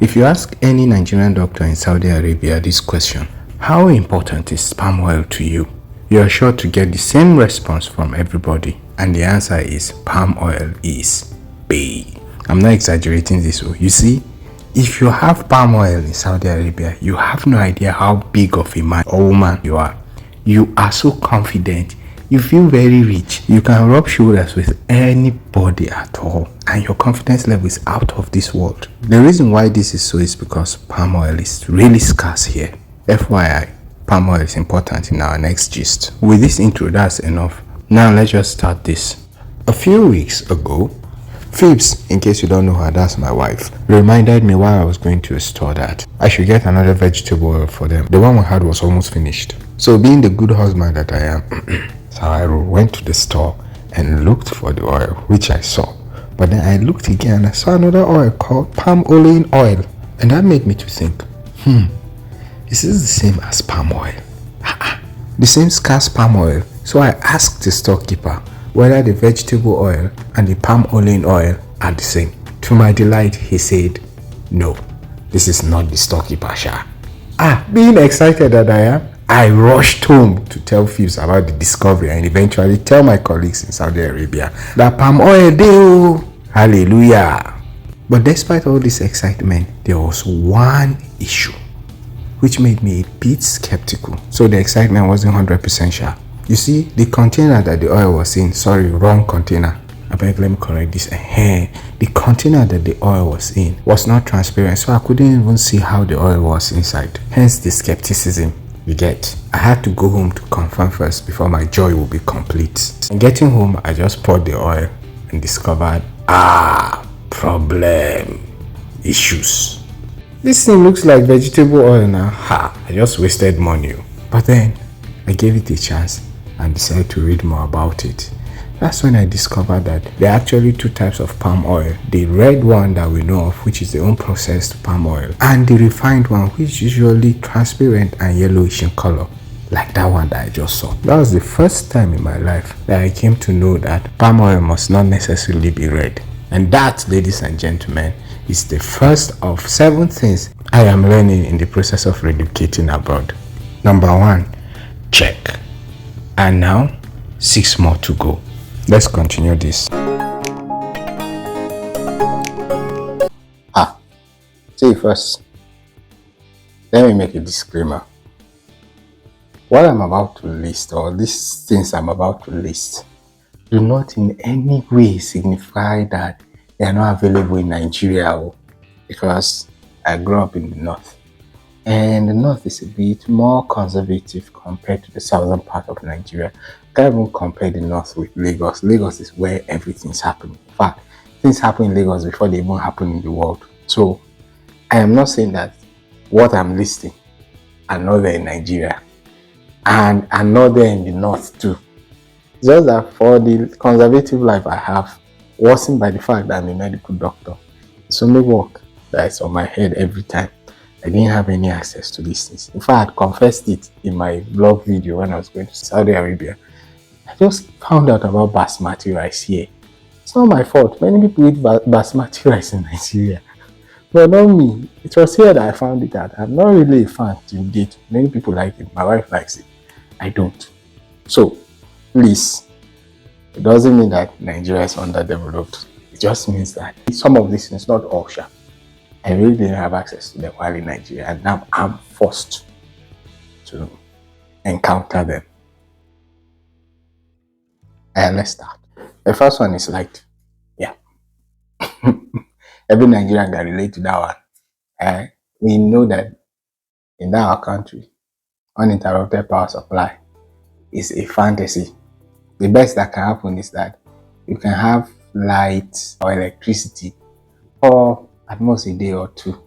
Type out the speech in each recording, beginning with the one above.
If you ask any Nigerian doctor in Saudi Arabia this question, how important is palm oil to you? You are sure to get the same response from everybody, and the answer is palm oil is big. I'm not exaggerating this. You see, if you have palm oil in Saudi Arabia, you have no idea how big of a man or woman you are. You are so confident. You feel very rich. You can rub shoulders with anybody at all, and your confidence level is out of this world. The reason why this is so is because palm oil is really scarce here. FYI, palm oil is important in our next gist. With this intro, that's enough. Now let's just start this. A few weeks ago, Phoebs, in case you don't know her, that's my wife, reminded me while I was going to a store that I should get another vegetable oil for them. The one we had was almost finished. So being the good husband that I am, so I went to the store and looked for the oil, which I saw. But then I looked again and I saw another oil called palm olein oil. And that made me to think, is this the same as palm oil? The same scarce palm oil. So I asked the storekeeper whether the vegetable oil and the palm olein oil are the same. To my delight, he said, no, this is not the storekeeper, Sha. Being excited that I am, I rushed home to tell Phoebs about the discovery and eventually tell my colleagues in Saudi Arabia that palm oil deal. Hallelujah. But despite all this excitement, there was one issue which made me a bit skeptical. So the excitement wasn't 100% sure. You see, the container that the oil was in, wrong container. I beg, let me correct this. The container that the oil was in was not transparent, so I couldn't even see how the oil was inside. Hence the skepticism. You get, I had to go home to confirm first before my joy will be complete. And getting home, I just poured the oil and discovered, problem, issues. This thing looks like vegetable oil now. I just wasted money. But then I gave it a chance and decided to read more about it. That's when I discovered that there are actually two types of palm oil. The red one that we know of, which is the unprocessed palm oil, and the refined one, which is usually transparent and yellowish in color, like that one that I just saw. That was the first time in my life that I came to know that palm oil must not necessarily be red. And that, ladies and gentlemen, is the first of 7 things I am learning in the process of relocating abroad. Number 1, check. And now, 6 more to go. Let's continue this. See first, let me make a disclaimer. What I'm about to list, or these things I'm about to list, do not in any way signify that they are not available in Nigeria, because I grew up in the north. And the north is a bit more conservative compared to the southern part of Nigeria. Can't even compare the north with Lagos. Lagos is where everything's happening. In fact, things happen in Lagos before they even happen in the world. So I am not saying that what I'm listing are not there in Nigeria and are not there in the north too. Just that for the conservative life I have, worsened by the fact that I'm a medical doctor, it's only work that is on my head every time. I didn't have any access to these things. In fact, I confessed it in my blog video when I was going to Saudi Arabia. I just found out about basmati rice here. It's not my fault. Many people eat basmati rice in Nigeria. But not me. It was here that I found it out. I'm not really a fan to date. Many people like it. My wife likes it. I don't. So, please, it doesn't mean that Nigeria is underdeveloped. It just means that some of these things, not all, I really didn't have access to them while in Nigeria, and now I'm forced to encounter them. And let's start. The first one is light. Yeah. Every Nigerian can relate to that one. We know that in our country, uninterrupted power supply is a fantasy. The best that can happen is that you can have light or electricity for at most a day or 2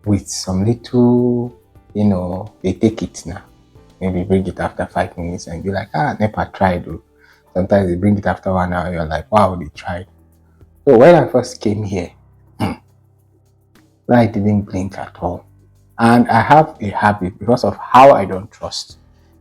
with some little, they take it now. Maybe bring it after 5 minutes and be like, NEPA tried. Sometimes they bring it after 1 hour, you're like, wow, they tried. So when I first came here, light didn't blink at all. And I have a habit, because of how I don't trust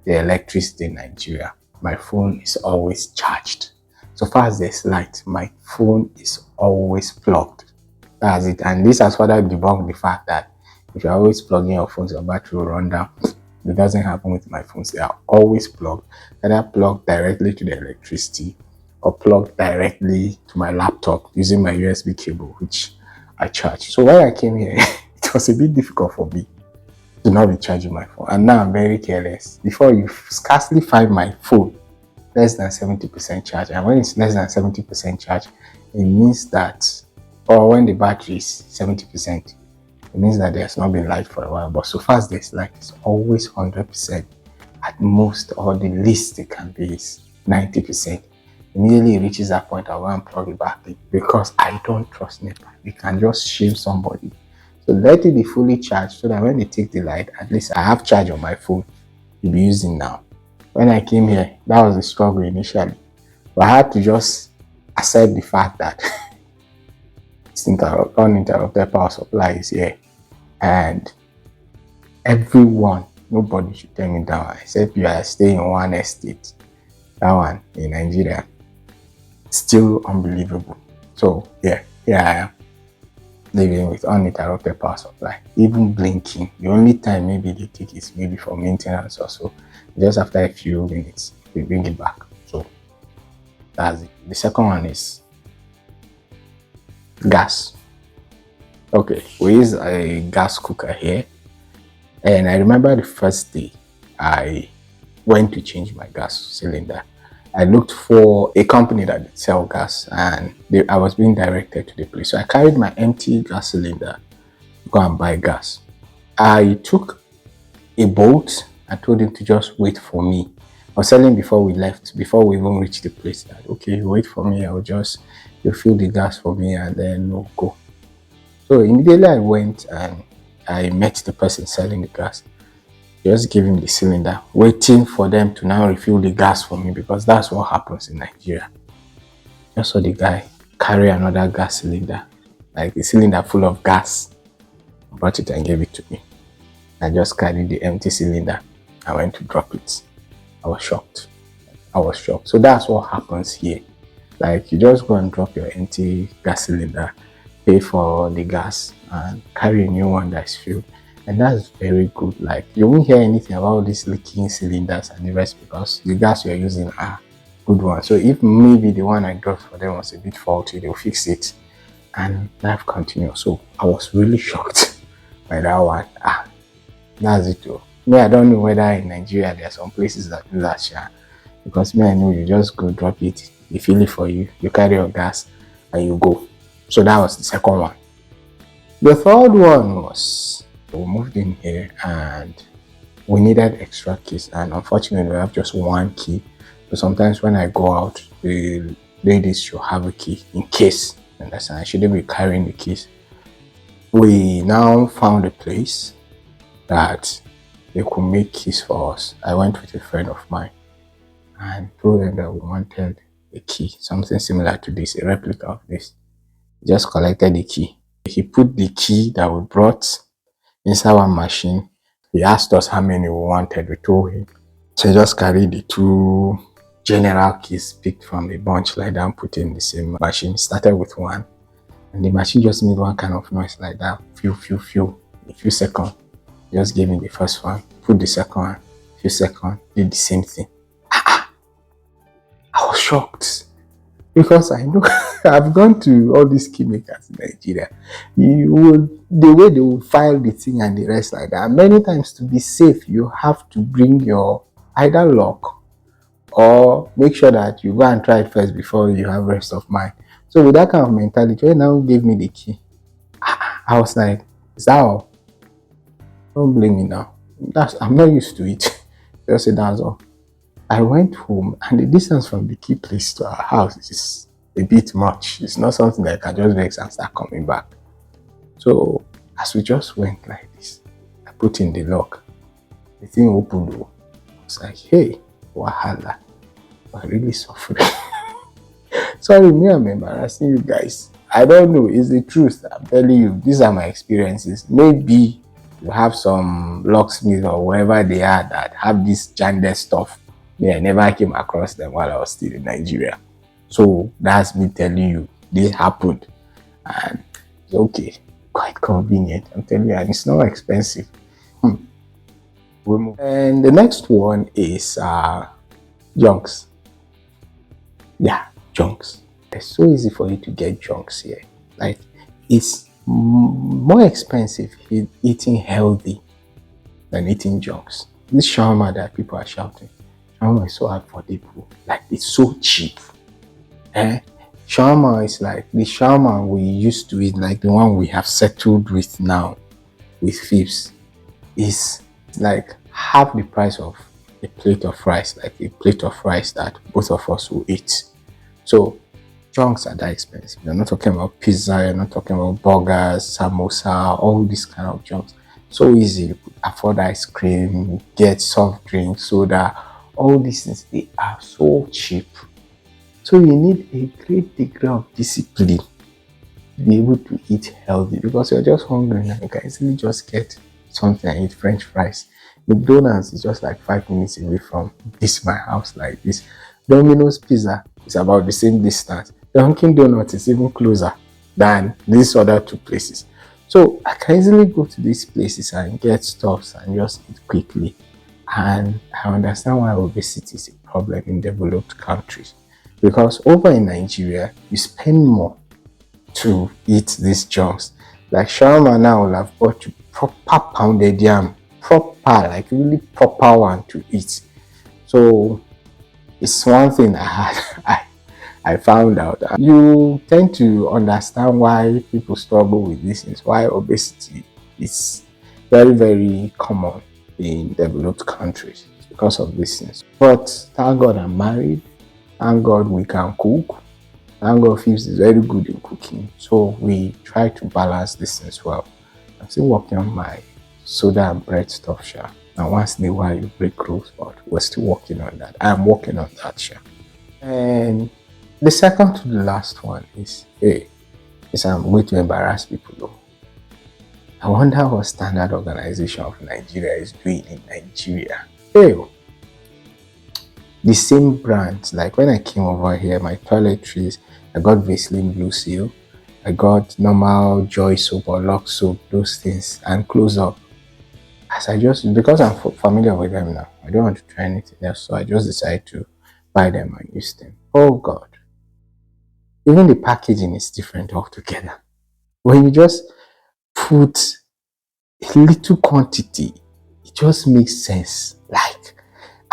the electricity in Nigeria. My phone is always charged. So far as there's light, my phone is always plugged. That's it. And this has further debunked the fact that if you're always plugging your phones, your battery will run down. It doesn't happen with my phones. They are always plugged, either plugged directly to the electricity or plugged directly to my laptop using my USB cable, which I charge. So when I came here, it was a bit difficult for me to not be charging my phone. And now I'm very careless. Before, you scarcely find my phone less than 70% charge. And when it's less than 70% charge, it means that, or when the battery is 70%, it means that there's not been light for a while. But so far as there's light, it's always 100%. At most, or the least it can be is 90%. Immediately it reaches that point, I will unplug it back in because I don't trust NEPA. You can just shame somebody. So let it be fully charged so that when they take the light, at least I have charge on my phone to be using now. When I came here, that was the struggle initially. But I had to just accept the fact that this uninterrupted power supply is here. And everyone, nobody should turn me down except you are staying in one estate. That one in Nigeria. Still unbelievable. So yeah, here I am, living with uninterrupted power supply. Even blinking, the only time maybe they take is maybe for maintenance or so. Just after a few minutes, we bring it back. So that's it. The second one is gas. Okay, we use a gas cooker here, and I remember the first day I went to change my gas cylinder. I looked for a company that sell gas, and I was being directed to the place. So I carried my empty gas cylinder to go and buy gas. I took a bolt and told him to just wait for me. I was telling him before we left, before we even reached the place, that okay, you wait for me, you fill the gas for me and then we'll go. So immediately I went and I met the person selling the gas. Just give him the cylinder, waiting for them to now refill the gas for me, because that's what happens in Nigeria. Just saw the guy carry another gas cylinder, like a cylinder full of gas, brought it and gave it to me. I just carried the empty cylinder. I went to drop it. I was shocked. So that's what happens here. Like, you just go and drop your empty gas cylinder, pay for the gas, and carry a new one that's filled. And that's very good. Like, you won't hear anything about these leaking cylinders and the rest, because the gas you're using are good ones. So if maybe the one I got for them was a bit faulty, they'll fix it and life continues. So I was really shocked by that one. That's it though. Me, I don't know whether in Nigeria there are some places that do that, because me, I know you just go drop it, they fill it for you, you carry your gas and you go. So that was the second one. The third one was, we moved in here and we needed extra keys, and unfortunately we have just one key. So sometimes when I go out, the ladies should have a key in case, understand, I shouldn't be carrying the keys. We now found a place that they could make keys for us. I went with a friend of mine and told them that we wanted a key, something similar to this, a replica of this. Just collected the key. He put the key that we brought inside one machine. He asked us how many we wanted. We told him. So he just carried the two general keys picked from a bunch like that and put in the same machine. Started with one, and the machine just made one kind of noise like that. Few. A few seconds. Just gave me the first one. Put the second one. A few seconds. Did the same thing. I was shocked, because I know I've gone to all these key makers in Nigeria. The way they will file the thing and the rest like that. Many times, to be safe, you have to bring your either lock or make sure that you go and try it first before you have rest of mind. So with that kind of mentality, when now gave me the key, I was like, is that all? Don't blame me now. I'm not used to it. Just say that's all. I went home, and the distance from the key place to our house is a bit much. It's not something that I can just vex and start coming back. So as we just went like this, I put in the lock. The thing opened. I was like, hey, wahala. I'm really suffering. Sorry, me, I'm embarrassing you guys. I don't know. It's the truth. I'm telling you, these are my experiences. Maybe you have some locksmiths or wherever they are that have this gendered stuff. I never came across them while I was still in Nigeria. So that's me telling you, this happened. And Okay, quite convenient. I'm telling you, and it's not expensive. We move. And the next one is junks. Yeah, junks. It's so easy for you to get junks here. Like, it's more expensive eating healthy than eating junks. This shawarma that people are shouting, shawarma is so affordable. Like, it's so cheap. Shawarma is like the shawarma we used to eat, like the one we have settled with now, with Phipps, is like half the price of a plate of rice, like a plate of rice that both of us will eat. So junks are that expensive. You're not talking about pizza, you're not talking about burgers, samosa, all these kind of junks. So easy. You could afford ice cream, get soft drinks, soda, all these things, they are so cheap. So you need a great degree of discipline to be able to eat healthy, because you're just hungry now. You can easily just get something and eat French fries. McDonald's is just like 5 minutes away from this my house, like this. Domino's pizza is about the same distance. Dunkin' Donuts is even closer than these other two places. So I can easily go to these places and get stuffs and just eat quickly. And I understand why obesity is a problem in developed countries. Because over in Nigeria, you spend more to eat these junks. Like shawarma now will have bought you proper pounded yam, proper, like really proper one to eat. So it's one thing I had I found out. You tend to understand why people struggle with these things, why obesity is very, very common in developed countries. It's because of these things. But thank God I'm married. Thank God we can cook. Thank God Phipps is very good in cooking. So we try to balance this things well. I'm still working on my soda and bread stuff, sure. And once in a while you break rules, but we're still working on that. I'm working on that, sure. And the second to the last one is, I'm going to embarrass people though. I wonder what Standard Organization of Nigeria is doing in Nigeria. The same brand, like when I came over here, my toiletries, I got Vaseline Blue Seal, I got normal Joy soap or Lux soap, those things, and Close Up. Because I'm familiar with them now, I don't want to try anything else, so I just decided to buy them and use them. Oh God. Even the packaging is different altogether. When you just put a little quantity, it just makes sense. Like,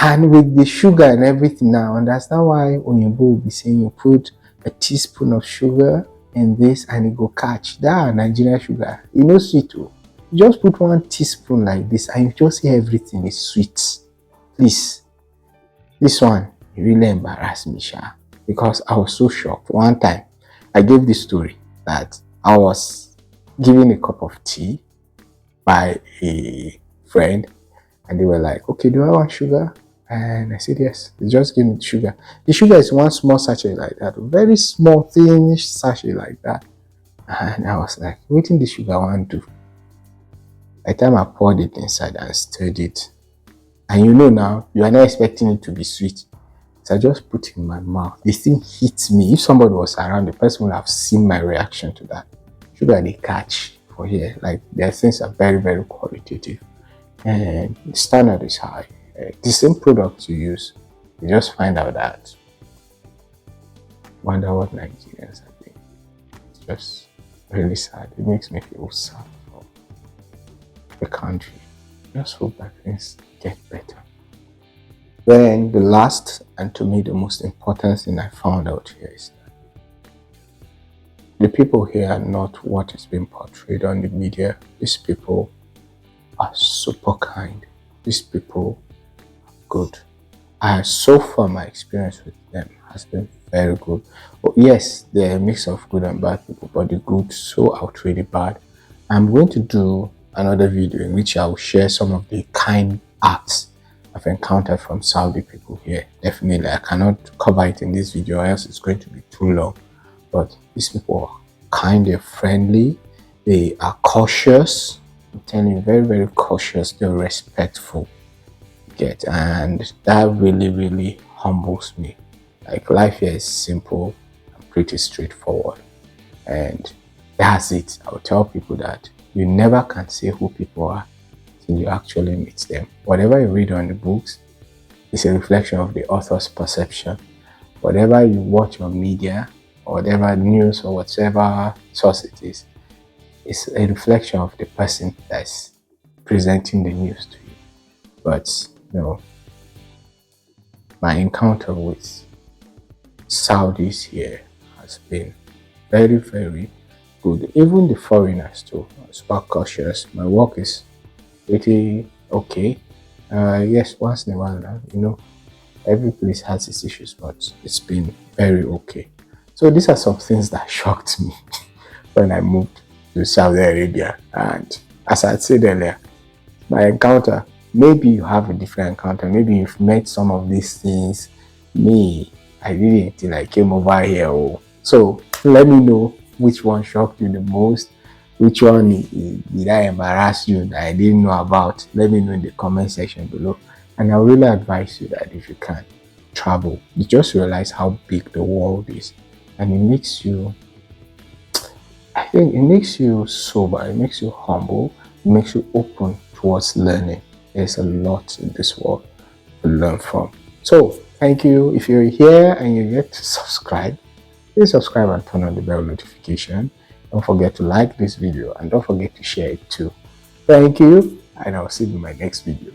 and with the sugar and everything now, understand why Oyinbo will be saying you put a teaspoon of sugar in this and it go catch. That Nigerian sugar, you know, sweet too. You just put 1 teaspoon like this and you just see everything is sweet. Please, this one really embarrassed me, Sha, because I was so shocked. One time, I gave this story that I was given a cup of tea by a friend, and they were like, okay, do I want sugar? And I said, yes, they just give me the sugar. The sugar is one small sachet like that, very small, thin sachet like that. And I was like, waiting the sugar I want to. By the time I poured it inside and stirred it, and you know now, you are not expecting it to be sweet. So I just put it in my mouth. The thing hit me. If somebody was around, the person would have seen my reaction to that. Sugar they catch for here. Like, their things are very, very qualitative. And the standard is high. The same products you use, you just find out that. Wonder what Nigerians are doing. It's just really sad. It makes me feel sad for the country. Just hope that things get better. Then the last, and to me the most important thing I found out here is that the people here are not what is being portrayed on the media. These people are super kind. These people are good. So far my experience with them has been very good. Oh, yes, they're a mix of good and bad people, but the good so outweigh the bad. I'm going to do another video in which I will share some of the kind acts I've encountered from Saudi people here. Definitely, I cannot cover it in this video, or else it's going to be too long. But these people are kind, they're friendly, they are cautious. I'm telling you, very, very cautious. They're respectful. And that really, really humbles me. Like, life here is simple and pretty straightforward. And That's it. I will tell people that you never can say who people are till you actually meet them. Whatever you read on the books is a reflection of the author's perception. Whatever you watch on media, or whatever news or whatever source it is a reflection of the person that's presenting the news to you. But my encounter with Saudis here has been very, very good. Even the foreigners too are super cautious. My work is pretty okay. Yes, once in a while now, every place has its issues, but it's been very okay. So these are some things that shocked me when I moved to Saudi Arabia. And as I said earlier, my encounter, maybe you have a different encounter. Maybe you've met some of these things. Me, I didn't until I came over here. Oh. So let me know which one shocked you the most. Which one did I embarrass you that I didn't know about? Let me know in the comment section below. And I really advise you that if you can travel, you just realize how big the world is. And it makes you, I think it makes you sober, it makes you humble, it makes you open towards learning. There's a lot in this world to learn from. So thank you. If you're here and you're yet to subscribe, please subscribe and turn on the bell notification. Don't forget to like this video and don't forget to share it too. Thank you, and I'll see you in my next video.